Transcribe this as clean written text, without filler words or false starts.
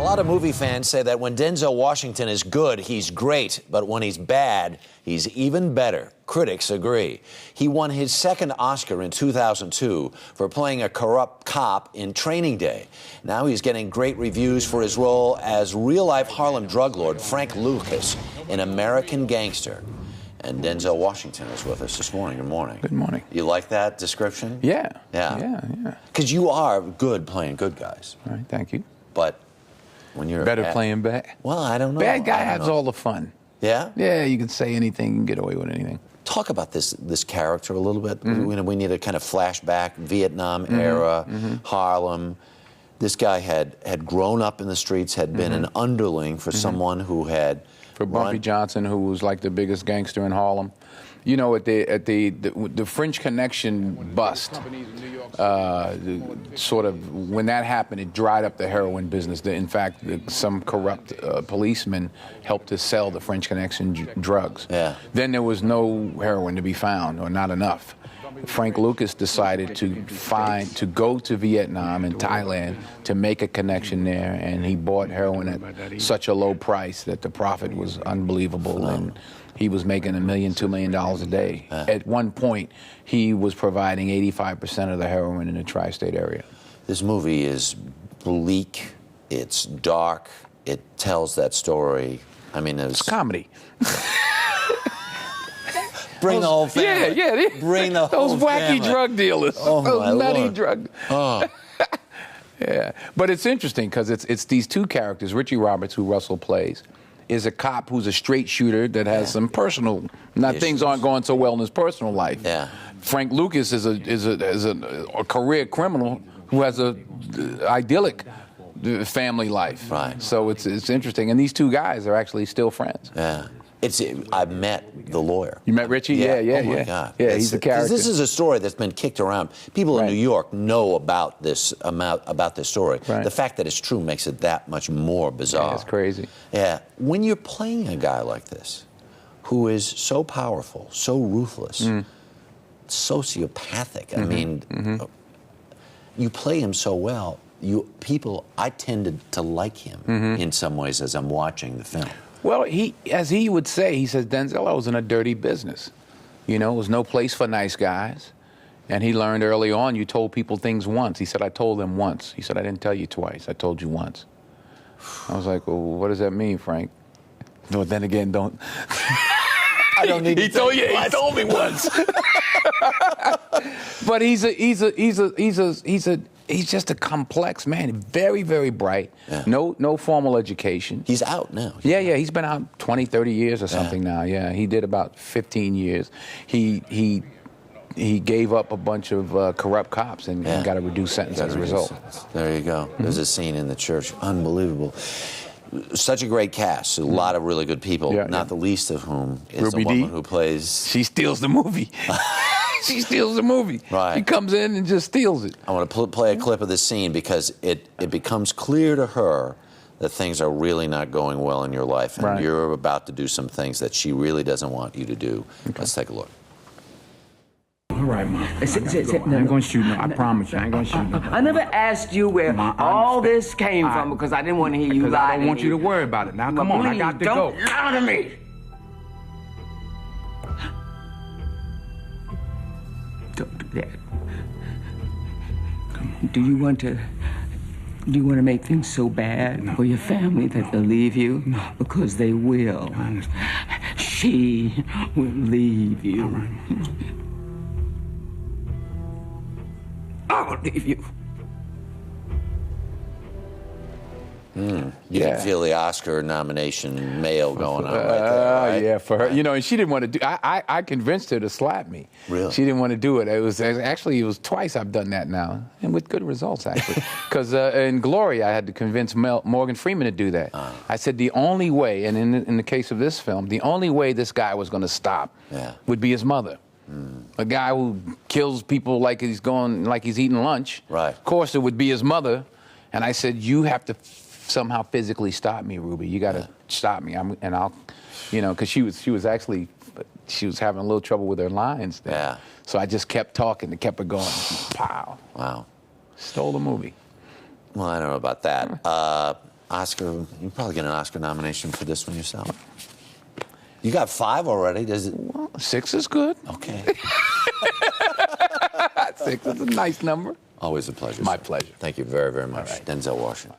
lot of movie fans say that when Denzel Washington is good, he's great, but when he's bad, he's even better. Critics agree. He won his second Oscar in 2002 for playing a corrupt cop in Training Day. Now he's getting great reviews for his role as real-life Harlem drug lord Frank Lucas in American Gangster. And Denzel Washington is with us this morning. Good morning. Good morning. You like that description? Yeah. Yeah. Yeah. Because you are good playing good guys. All right, thank you. But when you're better playing bad. Well, I don't know. Bad guy has all the fun. Yeah? Yeah, you can say anything and get away with anything. Talk about this character a little bit. We need a kind of flashback, Vietnam era, Harlem. This guy had grown up in the streets, had been an underling for someone who had... For Bumpy Johnson, who was like the biggest gangster in Harlem. You know, at the French Connection bust, sort of, when that happened, it dried up the heroin business. In fact, some corrupt policemen helped to sell the French Connection drugs. Yeah. Then there was no heroin to be found, or not enough. Frank Lucas decided to go to Vietnam and Thailand to make a connection there, and he bought heroin at such a low price that the profit was unbelievable, and he was making $1 million, $2 million a day. At one point, he was providing 85% of the heroin in the tri-state area. This movie is bleak, it's dark, it tells that story. I mean, it's comedy. Bring the whole family. Yeah. Bring the whole those wacky family. drug dealers. Oh, those nutty Lord. drug. Oh. Yeah, but it's interesting because it's these two characters. Richie Roberts, who Russell plays, is a cop who's a straight shooter that has some personal, things aren't going so well in his personal life. Yeah. Frank Lucas is a career criminal who has a idyllic family life. Right. So it's interesting, and these two guys are actually still friends. Yeah. I've met the lawyer. You met Richie? Yeah. Oh my God. Yeah, he's a character. This is a story that's been kicked around. People in New York know about this story. Right. The fact that it's true makes it that much more bizarre. Yeah, it's crazy. Yeah. When you're playing a guy like this, who is so powerful, so ruthless, sociopathic, I mean, you play him so well. I tended to like him in some ways as I'm watching the film. Well, as he would say, he says, Denzel, I was in a dirty business. You know, it was no place for nice guys. And he learned early on, you told people things once. He said, I told them once. He said, I didn't tell you twice. I told you once. I was like, well, what does that mean, Frank? No, then again, don't. I don't need to tell you. He told me once. But he's just a complex man. Very, very bright. Yeah. No formal education. He's out now. Yeah. He's been out 20, 30 years or something now. Yeah, he did about 15 years. He gave up a bunch of corrupt cops and got a reduced sentence as a result. There you go. There's a scene in the church. Unbelievable. Such a great cast. A lot of really good people. Not the least of whom is Ruby the woman D. who plays. She steals the movie. She steals the movie. Right. She comes in and just steals it. I want to play a clip of this scene because it becomes clear to her that things are really not going well in your life, and you're about to do some things that she really doesn't want you to do. Okay. Let's take a look. All right, Mom. I ain't gonna shoot no. I promise you, I ain't gonna shoot no. I never asked you where all this came from because I didn't want to hear you lie. I don't want you to worry about it. Now, come on, I got to go. Don't lie to me. Don't do that. Come on. Do you want to make things so bad for your family that they'll leave you? No. Because they will. I understand. She will leave you. All right. I will leave you. You can feel the Oscar nomination mail going on right there, right? Yeah, for her. You know, and she didn't want to do. I convinced her to slap me. Really? She didn't want to do it. It was twice I've done that now, and with good results actually. Because in Glory, I had to convince Morgan Freeman to do that. I said the only way, and in the case of this film, the only way this guy was going to stop would be his mother. A guy who kills people like he's eating lunch. Right. Of course, it would be his mother. And I said, you have to somehow physically stop me, Ruby. You got to stop me. And I'll, because she was having a little trouble with her lines there. Yeah. So I just kept talking and kept her going. Pow. Wow. Stole the movie. Well, I don't know about that. Oscar, you probably get an Oscar nomination for this one yourself. You got 5 already. Does it? Well, 6 is good. Okay. 6 is a nice number. Always a pleasure. My sir. pleasure. Thank you very, very much. All right. Denzel Washington.